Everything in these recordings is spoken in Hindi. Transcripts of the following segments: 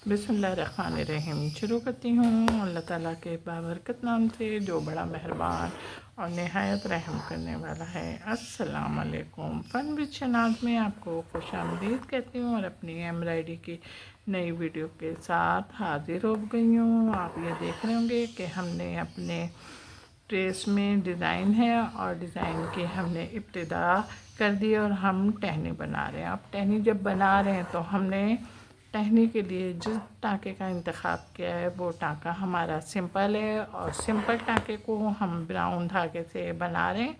बिस्मिल्लाहिर्रहमानिर्रहीम। शुरू करती हूँ अल्लाह ताला के बाबरकत नाम से जो बड़ा मेहरबान और नहायत रहम करने वाला है। अस्सलाम वालेकुम। फ़न विद शनाज़ में आपको खुशामदीद कहती हूँ और अपनी एम्ब्रॉयडरी की नई वीडियो के साथ हाजिर हो गई हूँ। आप ये देख रहे होंगे कि हमने अपने ट्रेस में डिज़ाइन है और डिज़ाइन की हमने इब्तिदा कर दी और हम टहनी बना रहे हैं। अब टहनी जब बना रहे हैं तो हमने टहनी के लिए जिस टाँके का इंतख़ाब किया है वो टाँका हमारा सिंपल है और सिंपल टाँके को हम ब्राउन धागे से बना रहे हैं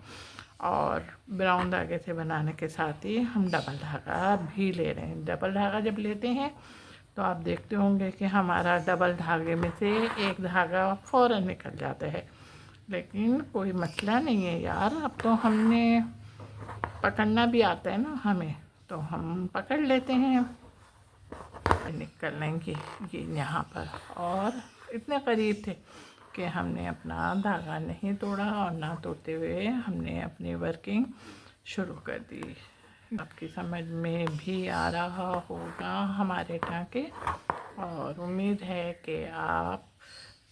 और ब्राउन धागे से बनाने के साथ ही हम डबल धागा भी ले रहे हैं। डबल धागा जब लेते हैं तो आप देखते होंगे कि हमारा डबल धागे में से एक धागा फ़ौरन निकल जाता है, लेकिन कोई मसला नहीं है यार। अब तो हमने पकड़ना भी आता है ना हमें, तो हम पकड़ लेते हैं। निकल लेंगे ये यहाँ पर, और इतने करीब थे कि हमने अपना धागा नहीं तोड़ा और ना तोड़ते हुए हमने अपनी वर्किंग शुरू कर दी। आपकी समझ में भी आ रहा होगा हमारे टाँके, और उम्मीद है कि आप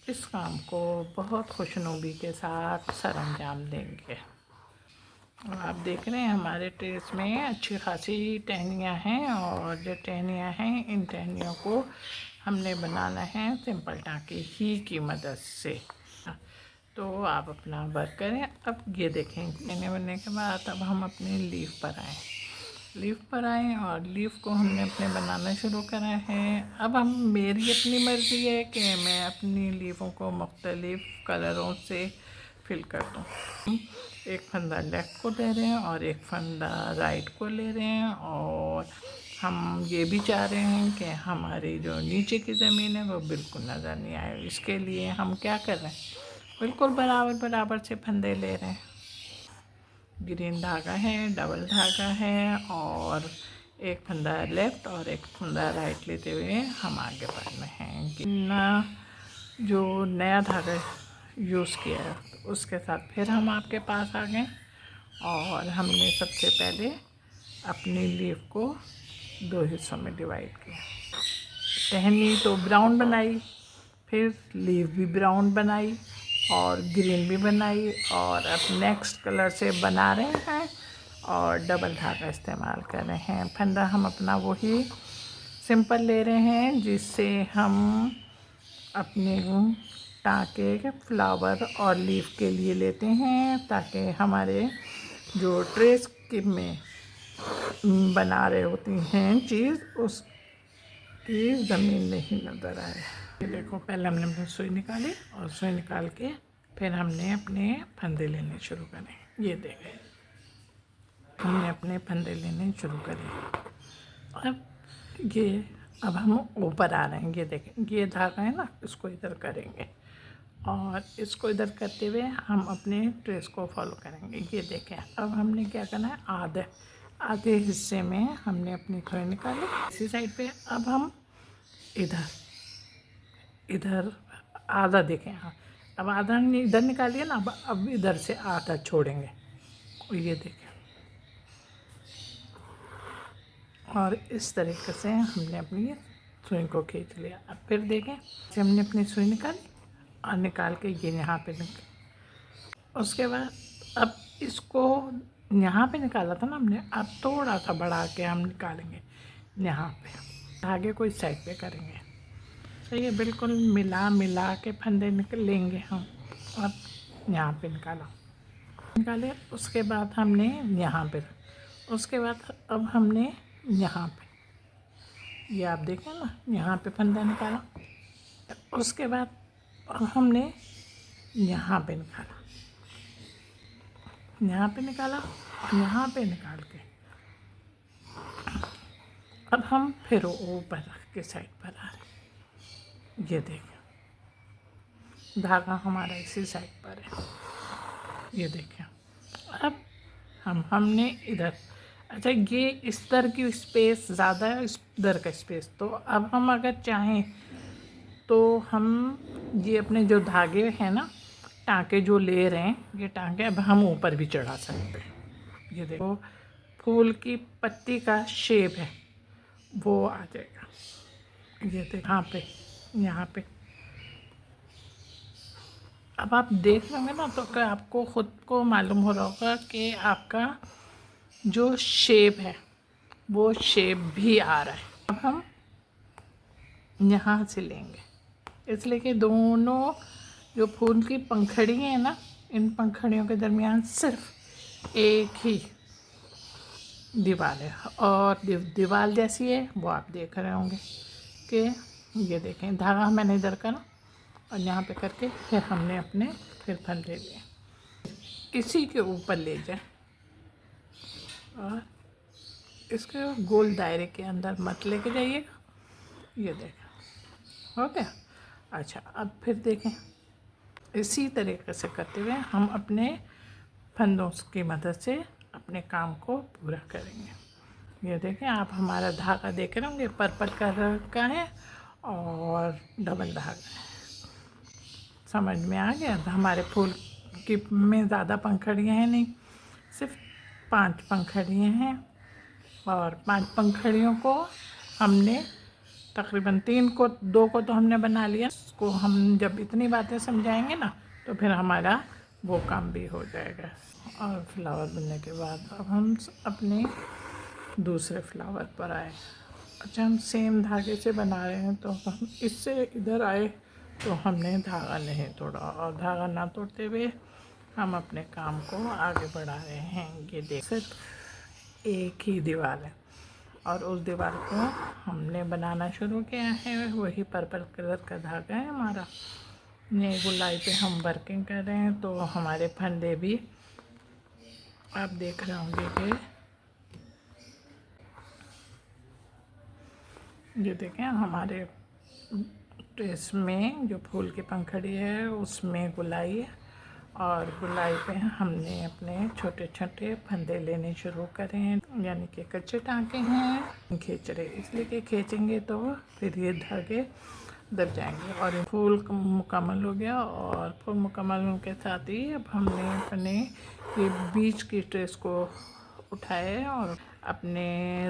इस काम को बहुत खुशनुदी के साथ सरअंजाम देंगे। आप देख रहे हैं हमारे ट्रेस में अच्छी खासी टहनियाँ हैं, और जो टहनियाँ हैं इन टहनियों को हमने बनाना है सिंपल टाँके ही की मदद से। तो आप अपना वर्क करें। अब ये देखें, टहनी बनने के बाद अब हम अपने लीफ पर आएँ। लीफ पर आएँ और लीफ को हमने अपने बनाना शुरू करा है। अब मेरी अपनी मर्ज़ी है कि मैं अपनी लीफों को मुख्तलिफ़ कलरों से फिल कर दूँ। एक फंदा लेफ़्ट को ले रहे हैं और एक फंदा राइट को ले रहे हैं, और हम ये भी चाह रहे हैं कि हमारी जो नीचे की ज़मीन है वो बिल्कुल नज़र नहीं आए। इसके लिए हम क्या कर रहे हैं, बिल्कुल बराबर बराबर से फंदे ले रहे हैं। ग्रीन धागा है, डबल धागा है, और एक फंदा लेफ़्ट और एक फंदा राइट लेते हुए हम आगे बढ़ रहे हैं। जो नया धागा यूज़ किया है उसके साथ फिर हम आपके पास आ गए, और हमने सबसे पहले अपनी लीफ को दो हिस्सों में डिवाइड किया। टहनी तो ब्राउन बनाई, फिर लीफ भी ब्राउन बनाई और ग्रीन भी बनाई, और अब नेक्स्ट कलर से बना रहे हैं और डबल धागा इस्तेमाल कर रहे हैं। फंदा हम अपना वही सिंपल ले रहे हैं जिससे हम अपने टाँके के फ्लावर और लीफ के लिए लेते हैं, ताकि हमारे जो ट्रेस में बना रहे होती हैं चीज़ उसकी ज़मीन नहीं नज़र आए। ये देखो, पहले हमने अपनी सुई निकाली और सुई निकाल के फिर हमने अपने फंदे लेने शुरू करे। ये देखें, हमने अपने फंदे लेने शुरू करे। अब हम ऊपर आ रहे हैं। ये देखें, ये धागा है ना, इसको इधर करेंगे और इसको इधर करते हुए हम अपने ट्रेस को फॉलो करेंगे। ये देखें, अब हमने क्या करना है, आधे हिस्से में हमने अपनी सुई निकाली इसी साइड पे। अब हम इधर आधा देखें, हाँ, अब आधा इधर निकालिए ना, अब इधर से आधा छोड़ेंगे। ये देखें, और इस तरीके से हमने अपनी सुई को खींच लिया। अब फिर देखें, हमने अपनी सुई निकाली और निकाल के ये यहाँ पे उसके बाद अब इसको यहाँ पे निकाला था ना हमने, अब थोड़ा सा बढ़ा के हम निकालेंगे यहाँ पे, धागे को इस साइड पे करेंगे। सही है, बिल्कुल मिला के फंदे लेंगे हम। अब यहाँ पे निकाले, उसके बाद हमने यहाँ पे, उसके बाद अब हमने यहाँ पे, ये आप देखें ना, यहाँ पे फंदा निकाला। उसके बाद अब हमने यहाँ पे निकाला, यहाँ पे निकाला और यहाँ पे निकाल के अब हम फिर ऊपर के साइड पर आ रहे। ये देखें, धागा हमारा इसी साइड पर है। ये देखें, अब हमने इधर, अच्छा ये इस तरह की स्पेस ज़्यादा है, इस इधर का स्पेस, तो अब हम अगर चाहें तो हम ये अपने जो धागे हैं ना, टाँके जो ले रहे हैं, ये टाँके अब हम ऊपर भी चढ़ा सकते हैं। ये देखो, फूल की पत्ती का शेप है वो आ जाएगा। ये देख यहाँ पे अब आप देख लेंगे ना तो क्या आपको ख़ुद को मालूम हो रहा होगा कि आपका जो शेप है वो शेप भी आ रहा है। अब हम यहाँ से लेंगे, इसलिए कि दोनों जो फूल की पंखड़ियाँ हैं ना, इन पंखड़ियों के दरमियान सिर्फ एक ही दीवार है और दीवार जैसी है वो आप देख रहे होंगे कि ये देखें धागा मैंने इधर करा और यहाँ पे करके फिर हमने अपने फिर फंदे लिए, इसी के ऊपर ले जाए और इसके गोल दायरे के अंदर मत लेके जाइएगा। ये देखें हो गया। अच्छा अब फिर देखें इसी तरीके से करते हुए हम अपने फंदों की मदद से अपने काम को पूरा करेंगे। ये देखें आप हमारा धागा देख रहे होंगे पर्पल कलर का है और डबल धागा है। समझ में आ गया? हमारे फूल की में ज़्यादा पंखड़ियाँ हैं नहीं, सिर्फ 5 पंखड़ियाँ हैं और 5 पंखड़ियों को हमने तकरीबन 2 को तो हमने बना लिया। इसको हम जब इतनी बातें समझाएंगे ना तो फिर हमारा वो काम भी हो जाएगा। और फ्लावर बनने के बाद अब हम अपने दूसरे फ्लावर पर आए। अच्छा हम सेम धागे से बना रहे हैं तो हम इससे इधर आए तो हमने धागा नहीं तोड़ा और धागा ना तोड़ते हुए हम अपने काम को आगे बढ़ा रहे हैं। ये देख सिर्फ एक ही दीवार है और उस दीवार को हमने बनाना शुरू किया है, वही पर्पल कलर का धागा है हमारा। ये गुलाई पे हम वर्किंग कर रहे हैं तो हमारे फंदे भी आप देख रहे होंगे कि ये देखें हमारे इसमें जो फूल की पंखड़ी है उसमें गुलाई है और गुलाई पे हमने अपने छोटे छोटे फंदे लेने शुरू करे हैं, यानी कि कच्चे टाँके हैं खींच रहे, इसलिए कि खींचेंगे तो फिर ये धागे दब जाएंगे। और फूल मुकम्मल हो गया और फूल मुकम्मल होने के साथ ही अब हमने अपने ये बीच की ट्रेस को उठाए और अपने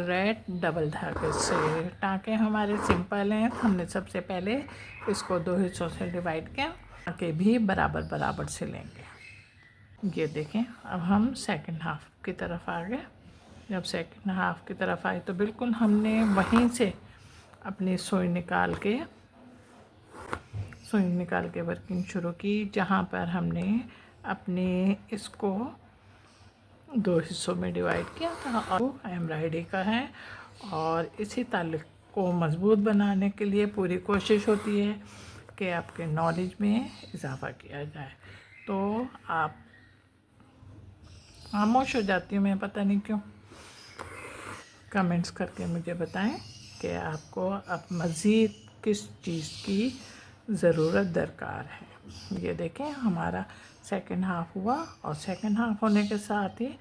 रेड डबल धागे से टाँके हमारे सिंपल हैं। हमने सबसे पहले इसको 2 हिस्सों से डिवाइड किया, टाँके भी बराबर बराबर से लेंगे। ये देखें अब हम सेकंड हाफ की तरफ आ गए। जब सेकंड हाफ की तरफ आए तो बिल्कुल हमने वहीं से अपनी सुई निकाल के वर्किंग शुरू की, जहाँ पर हमने अपने इसको 2 हिस्सों में डिवाइड किया था। और एम्ब्रॉयडरी का है और इसी ताल्लुक को मज़बूत बनाने के लिए पूरी कोशिश होती है कि आपके नॉलेज में इजाफ़ा किया जाए। तो आप खामोश हो जाती हूँ मैं, पता नहीं क्यों। कमेंट्स करके मुझे बताएं कि आपको अब मज़ीद किस चीज़ की ज़रूरत दरकार है। ये देखें हमारा सेकंड हाफ हुआ और सेकंड हाफ होने के साथ ही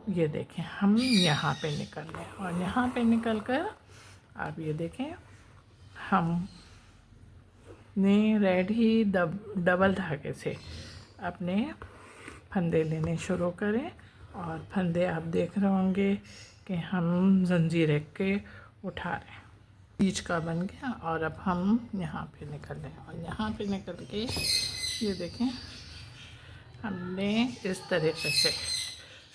ये देखें हम यहाँ पे निकल गए और यहाँ पे निकल कर आप ये देखें हमने रेड ही डबल धागे से अपने फंदे लेने शुरू करें और फंदे आप देख रहे होंगे कि हम जंजीर के उठा रहे हैं। बीच का बन गया और अब हम यहाँ पे निकल रहे हैं और यहाँ पे निकल के ये देखें हमने इस तरीके से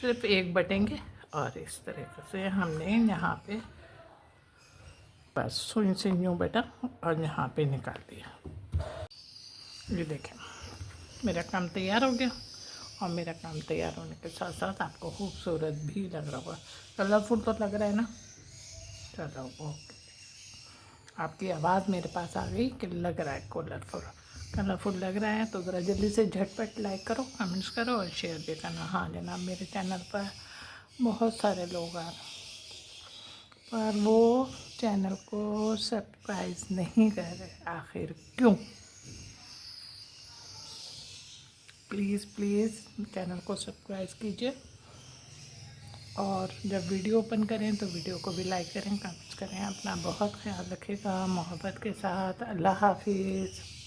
सिर्फ एक बटेंगे और इस तरीके से हमने यहाँ पे बस सुई से यूँ बटा और यहाँ पे निकाल दिया। ये देखें मेरा काम तैयार हो गया और मेरा काम तैयार होने के साथ साथ आपको खूबसूरत भी लग रहा होगा। कलरफुल तो लग रहा है ना? चलो ओके, आपकी आवाज़ मेरे पास आ गई कि लग रहा है कलरफुल लग रहा है तो ज़रा जल्दी से झटपट लाइक करो, कमेंट्स करो और शेयर भी करना। हाँ जनाब मेरे चैनल पर बहुत सारे लोग आ रहे पर वो चैनल को सब्सक्राइब नहीं कर रहे, आखिर क्यों? प्लीज़ चैनल को सब्सक्राइब कीजिए और जब वीडियो ओपन करें तो वीडियो को भी लाइक करें, कमेंट्स करें। अपना बहुत ख्याल रखिएगा मोहब्बत के साथ। अल्लाह हाफिज़।